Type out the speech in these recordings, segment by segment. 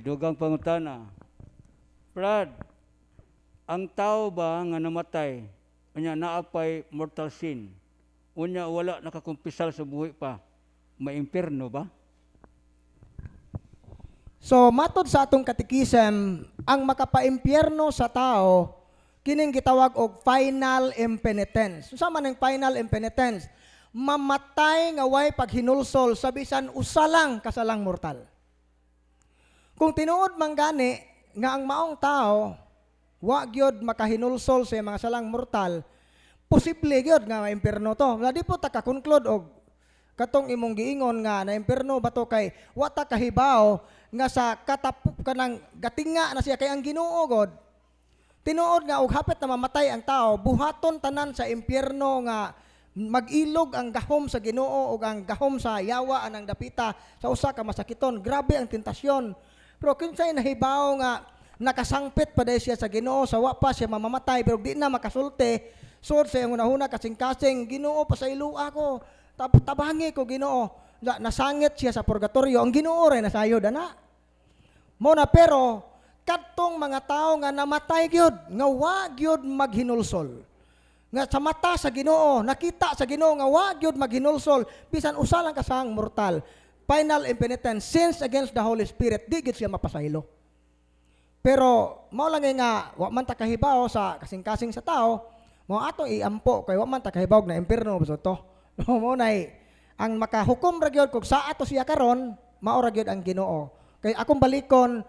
Dugang pangutana. Brad, ang tao ba nga namatay, unya naapay mortal sin, unya wala nakakumpisal sa buhi pa, maimpirno ba? So, matod sa atong katikisem, ang makapaimpyerno sa tao, kining gitawag og final impenitence. Sa man ang final impenitence? Mamatay nga way paghinulsol sa bisan usa lang kasalang mortal. Kung tinuod man gani nga ang maong tao wa gyud makahinulsol sa mga salang mortal, posible gyud nga maimpyerno to. Nga di po ta ka-conclude og katong imong giingon nga na impyerno ba to kay wa ta kahibaw nga sa katapuk kanang gatinga na siya kay ang Ginoo god. Tinuod nga og hapit na mamatay ang tao, buhaton tanan sa impyerno nga mag-ilog ang gahom sa Ginoo ug ang gahom sa yawa anang dapita sa usa ka masakiton. Grabe ang tentasyon. Pero kinsay nahibaw nga nakasangpit pa dahil siya sa Ginoo, sa wa pa siya mamamatay pero di na makasulti. Sud sa iyang unahuna kasing-kasing, Ginoo pa sa ilua ko. Tabangi ko Ginoo. Nasangit siya sa purgatorio. Ang Ginoo ray nasayod ana. Mo na pero kadtong mga tao nga namatay gyud, nga wa gyud maghinulsol. Nga sa mata sa Ginoo, nakita sa Ginoo nga wa gyud maghinulsol bisan usa lang kasang mortal. Final impenitence, sins against the Holy Spirit, di gid siya mapasaylo. Pero mao lang nga wa man ta kahibaw sa kasing-kasing sa tao, mo ato iampo kay wa man ta kahibaw na impierno ba to. Mo nay ang makahukom ra gyud kung sa ato siya karon, mao ra gyud ang Ginoo. Kay akong balikon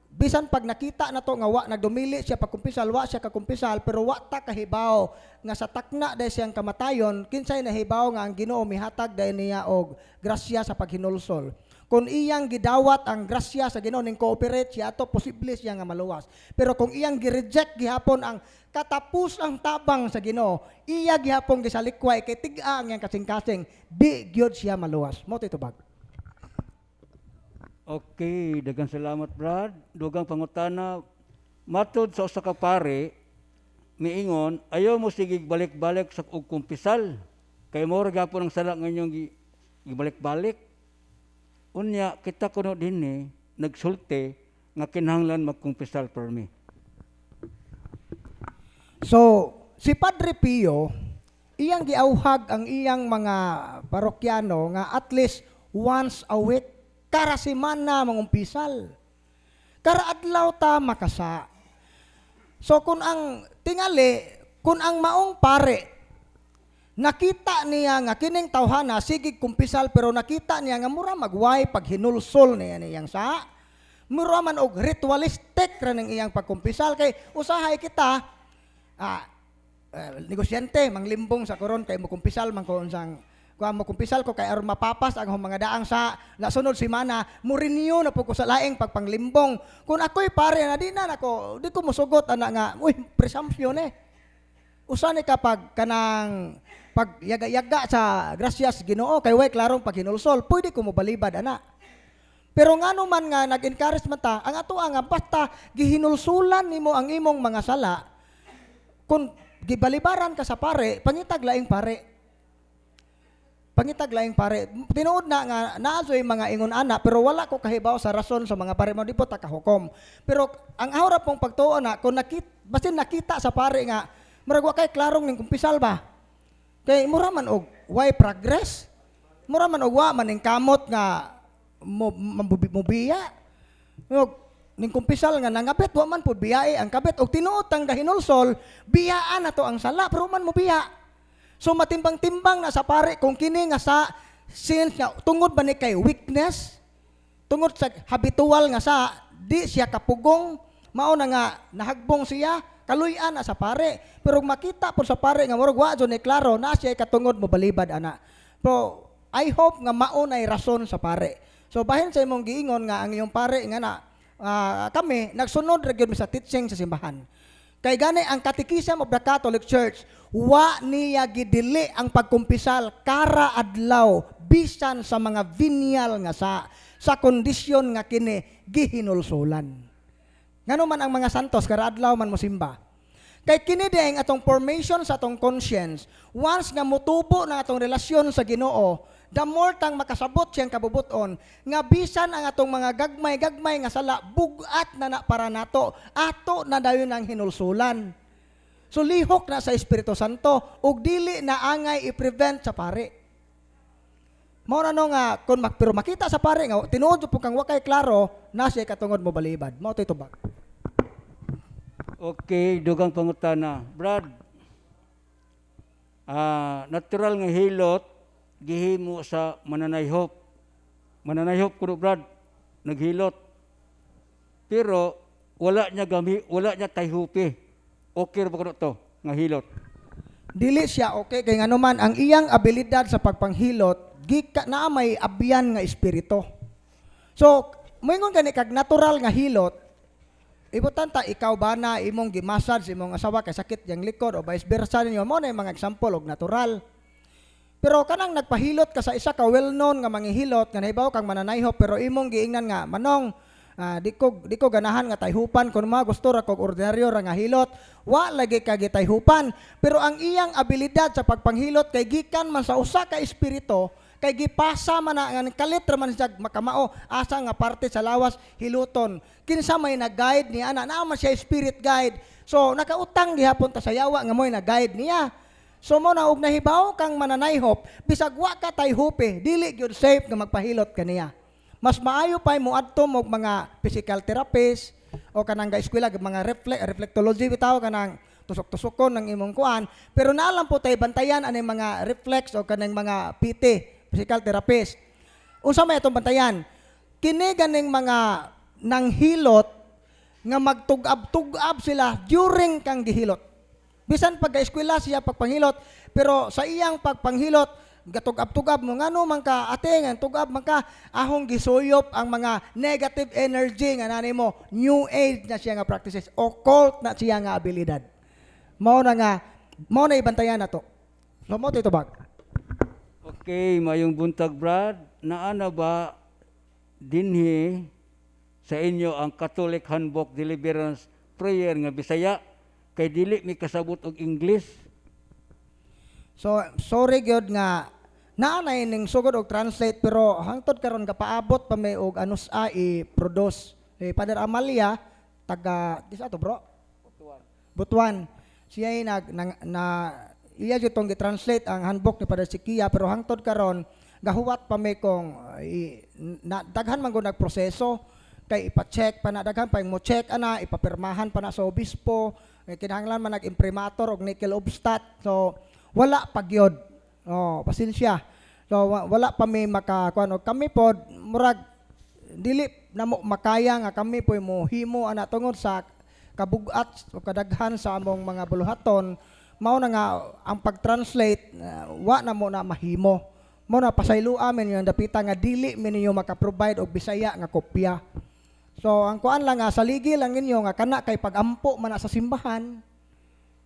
bisan pag nakita na to nga wa nagdumili siya pagkumpisal, wa siya kakumpisal, pero wa ta kahibaw nga sa takna dahil siyang kamatayon, kinsay nahibaw nga ang Ginoo mihatag dahil niya og grasya sa paghinulsol. Kung iyang gidawat ang grasya sa Ginoo ning cooperate siya ato, posible siya nga maluwas. Pero kung iyang gi-reject gihapon ang katapusang tabang sa Ginoo, iya gihapon gisalikway kay tig-a ang iyang kasing-kasing, di gyud siya maluwas. Mo titubag. Okay, daghang salamat Brad. Dugang pangutana, matod sa usa ka pare, miingon, ayaw mo sige balik-balik sa og kumpisal. Kay mo ra gyapon ang sala nga inyong gibalik-balik. Unya kita kuno dinhi nagsulti nga kinahanglan magkumpisal per me. So, si Padre Pio, iyang giauhag ang iyang mga parokyano nga at least once a week, kara semana mangumpisal. Kara adlaw ta makasa. So kung ang tingali, kung ang maong pare, nakita niya nga kining tawhana, sige kumpisal, pero nakita niya nga mura magway paghinulsol niya niyang sa, mura man og ritualistic ra ning iyang pagkumpisal, kay usahay kita, negosyante, manglimbong sa koron, kay mukumpisal, man ko unsang, kung makumpisal ko, kay aron mapapas ang mga daang sa nasunod semana, murinyo na po ko sa laing pagpanglimbong. Kung ako'y pare na, di ko musugot, ana nga, uy, presumption Usa ni kapag kanang pagyaga-yaga sa gracias Ginoo kay way klarong paghinulsol, pwede ko mo balibad ana. Pero ngano man nga nag-encourage man ta, ang ato nga basta gihinulsulan nimo ang imong mga sala, kung gibalibaran ka sa pare, pangitag laing pare. Tinuod na nga naasoy mga ingon ana, pero wala ko kahibaw sa rason sa mga pare mo, di po ta kahukom. Pero ang ahora pong pagtuo na, kung basin nakita sa pare nga, murag wa kay klarong ning kumpisal ba? Kay mura man og why progress? Mura man og wa man ning kamot nga mubiya. Ning kumpisal nga nangabit wa man pud biyae ang kabit og tinuod tang gahinulsol, biyaan na to ang sala pero man mo biya. So matimbang-timbang na sa pare kung kini nga sa since nga tungod ba ni kay weakness, tungod sa habitual nga sa di siya kapugong, mao na nga nahagbong siya, kaluy-an na sa pare. Pero makita po sa pare nga murag wa ni klaro na siya katungod mo balibad ana. Pero I hope nga mao nay rason sa pare. So bahin sa imong giingon nga ang iyong pare nga na kami nagsunod ra gyud mi sa teaching sa simbahan. Kay gani ang Catechism of the Catholic Church, wa niya gidili ang pagkumpisal kara adlaw bisan sa mga venial nga sa kondisyon nga kini gihinulsulan. Ngano man ang mga santos kara adlaw man mosimba. Kay kini diay atong formation sa atong conscience, once nga mutubo na atong relasyon sa Ginoo, the more tang makasabot siyang kabubuton, nga bisan ang atong mga gagmay-gagmay nga sala, bugat na para nato, ato na dayon ang hinulsulan. So lihok na sa Espiritu Santo, ug dili na angay i-prevent sa pare. Mao na no nga, pero makita sa pare nga, tinuod po kang wakay klaro, na siya katungod mo balibad. Mao to'y tubag. Okay, dugang pangutana. Brad, natural nga hilot, gihimo sa mananayhop. Mananayhop kuno Brad, naghilot. Pero wala niya tayhupi. Okay ra ba kuno to nga hilot? Dili siya okay kay ngano man ang iyang abilidad sa pagpanghilot gika na may abyan nga espiritu. So, moingon gani kag natural nga hilot, ibutan ta ikaw ba na imong gimassage imong asawa kay sakit yang likod o vice versa ninyo, mo na yung mga example og natural. Pero kanang nagpahilot ka sa isa ka well-known nga manghihilot nga nahibaw kang mananayhop pero imong giingnan nga manong di ko ganahan nga tayhupan kun mga gusto ra kog ordinaryo ra nga hilot, wa lagi ka gitayhupan. Pero ang iyang abilidad sa pagpanghilot kay gikan man sa usa ka espiritu, kay gipasa man nga kalit ra man siya makamao asa nga parte sa lawas hiluton. Kinsa may nag-guide niya ana, naa man siya spirit guide. So nakautang gihapon ta sa yawa nga moy nag-guide niya. So mo na og nahibaw kang mananayhop, bisag wa ka tayhupe, dili gyud safe nga magpahilot kaniya. Mas maayo pa mo adto mo mga physical therapist o kanang ga-eskwela mga reflectology bitaw kanang tusok-tusokon ng imong kuan, pero naalam po tay bantayan ani mga reflex o kanang mga PT, physical therapist. Unsa may atong bantayan? Kini ganing mga nanghilot nga magtugab-tugab sila during kang gihilot. Bisan pag eskwela siya pagpanghilot, pero sa iyang pagpanghilot gatugab-tugab mo ngano man ka ate nga tugab man ka ahong gisuyop ang mga negative energy nga nani mo, new age na siya nga practices, occult na siya nga abilidad. Mao na ibantayan nato. So mo ito bag. Okay, mayong buntag Brad, naana ba dinhi sa inyo ang Catholic Handbook Deliverance Prayer nga Bisaya kay dili mi kasabot og English? So sorry gyud nga naanay ning sugod og translate pero hangtod karon kapaabot pa may og anus i-produce. Father Amalia taga disa to bro? Butuan. Siya ay iya jud tong gi-translate ang handbook ni Father Sikia pero hangtod karon gahuwat pa may kong daghan man gud nagproseso kay ipa-check pa na daghan pa mo check ana ipapirmahan pa na sa obispo kinahanglan man nag-imprimator og nickel obstat. So wala pagyod. Oh, pasensya. So wala pa may makakuan og kami pod murag dili na mo makaya nga kami poy mo himo ana tungod sa kabugat o kadaghan sa among mga buluhaton. Mao na nga ang pag-translate wa na mo na mahimo. Mao na pasaylo amin yung dapita nga dili mi ninyo maka-provide og Bisaya nga kopya. So ang kuan lang nga saligi lang ninyo nga kana kay pag-ampo man na sa simbahan.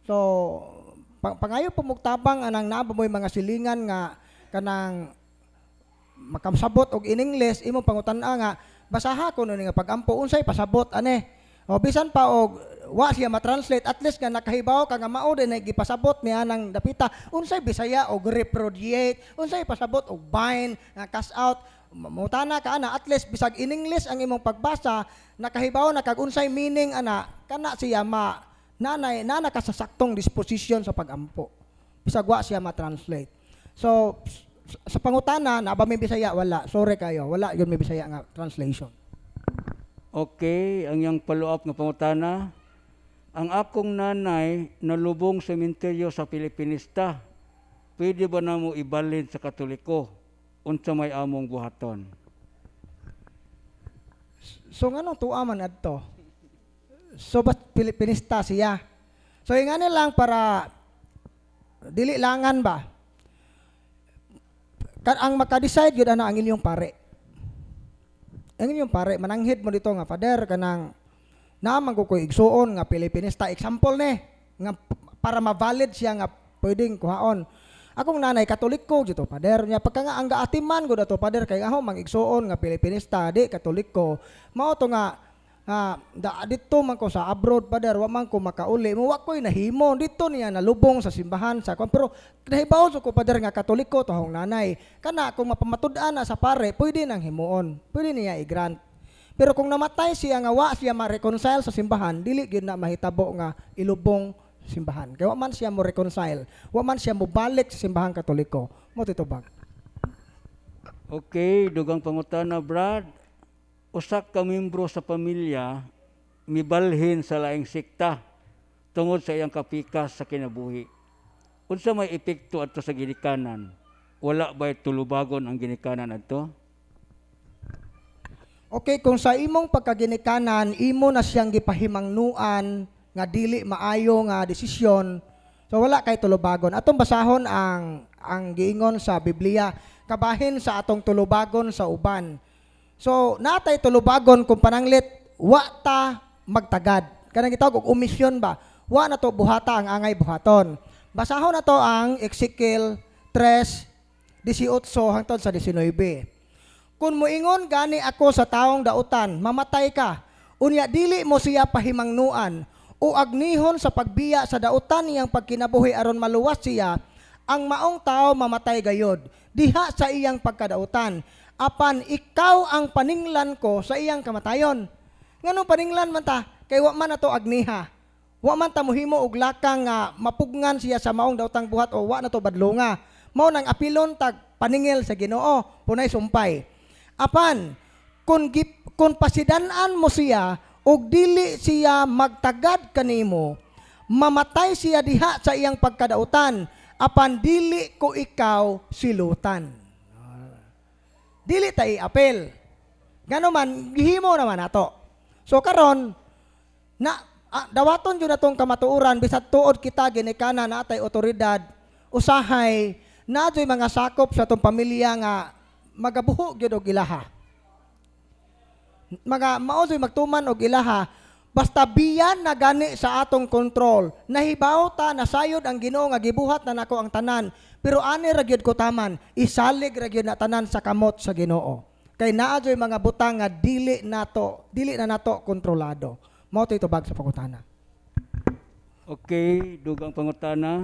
So pangayo pumugtabang anang naabamoy mga silingan nga kanang makamsabot og in English imo pangutan-a nga basaha ko no nga pag-ampo unsay pasabot ane. O bisan pa og wa siya ma-translate at least nga nakahibaw ka nga mao din gipasabot niya nang dapita unsay Bisaya og repudiate, unsay pasabot og bind, cast out. Mutana ka ana at least bisag in English ang imong pagbasa nakahibaw na kag unsay meaning ana kana siya nana ka sa saktong disposition sa pag-ampo. Bisag wa siya ma-translate. So sa pangutana na ba may Bisaya wala. Sorry kayo, wala yun may Bisaya nga translation. Okay, ang yang follow-up nga pangutana. Ang akong nanay nalubong sa sementeryo sa Pilipinista. Pwede ba na mo ibalhin sa Katoliko? Unsa may among buhaton? So ngano tuwa man adto? So ba't Pilipinista siya? So yung ano lang para dili langan ba? Ang maka-decide yun ang inyong pare. Ang inyong pare, mananghid mo dito nga, Father, kanang naman ko igsuon nga Pilipinista. Example nga para ma-valid siya nga pwedeng kuhaon. Akong nanay, Katoliko dito, Father. Nya pagka nga ang gaatiman ko dito, Father, kay ako mang igsuon nga Pilipinista, di Katoliko. Mao to nga, Dito man ko sa abroad pader, wa man ko makauli. Wa ko'y nahimo dito niya nalubong sa simbahan sa kon. Pero nahibaw ko pader nga Katoliko tahong nanay. Kana kung mapamatud-an na sa pare, pwede nang himuon. Pwede niya i-grant. Pero kung namatay siya nga wa siya ma-reconcile sa simbahan, dili gyud na mahitabo nga ilubong sa simbahan. Kaya wa man siya mo reconcile, wa man siya mo balik sa simbahan Katoliko. Mo titubag. Okay, dugang pangutana, Brad. Usak ka membro sa pamilya mibalhin sa laing sikta tungod sa iyang kapikas sa kinabuhi. Unsa may epekto adto sa ginikanan? Wala ba'y tulubagon ang ginikanan adto? Okay, kung sa imong pagkaginikanan, imo na siyang gipahimangnuan nga dili maayo nga desisyon, so wala kay tulubagon. Atong basahon ang giingon sa Biblia, kabahin sa atong tulubagon sa uban. So, natay tulubagon kung pananglit, wa ta magtagad. Kanang gitawag og omisyon ba? Wa na to buhata ang angay buhaton. Basahon na to ang Ezekiel 3:18 hangtod sa 19. Kung moingon gani ako sa taong dautan, mamatay ka. Unya dili mo siya pahimangnuan o agnihon sa pagbiya sa dautan niyang pagkinabuhi aron maluwas siya, ang maong tao mamatay gayod diha sa iyang pagkadautan. Apan ikaw ang paninglan ko sa iyang kamatayon. Nganong paninglan man ta? Kay wa man nato agniha. Wa man ta mohimo og lakang nga mapugngan siya sa maong daotang buhat o wa nato badlonga. Mao nang apilon tag paningil sa Ginoo, punay sumpay. Apan kung pasidan-an mo siya og dili siya magtagad kanimo, mamatay siya diha sa iyang pagkadautan. Apan dili ko ikaw silutan. Dili tay apel. Ngano man gihimo naman nato. So karon dawaton jud natong kamatuoran bisag tuod kita ginikanan natay otoridad, usahay nadyoy mga sakop sa atong pamilya nga magabuho gyud og ilaha. Mao'y magtuman og ilaha basta biyan na gani sa atong kontrol. Nahibaw ta na sayod ang Ginoo nga gibuhat na nako ang tanan. Pero ani ra gyud ko taman, isalig ra gyud na tanan sa kamot sa Ginoo. Kay naa joy mga butang nga dili na nato kontrolado. Mao to'y tubag sa pangutana. Okay, dugang pangutana.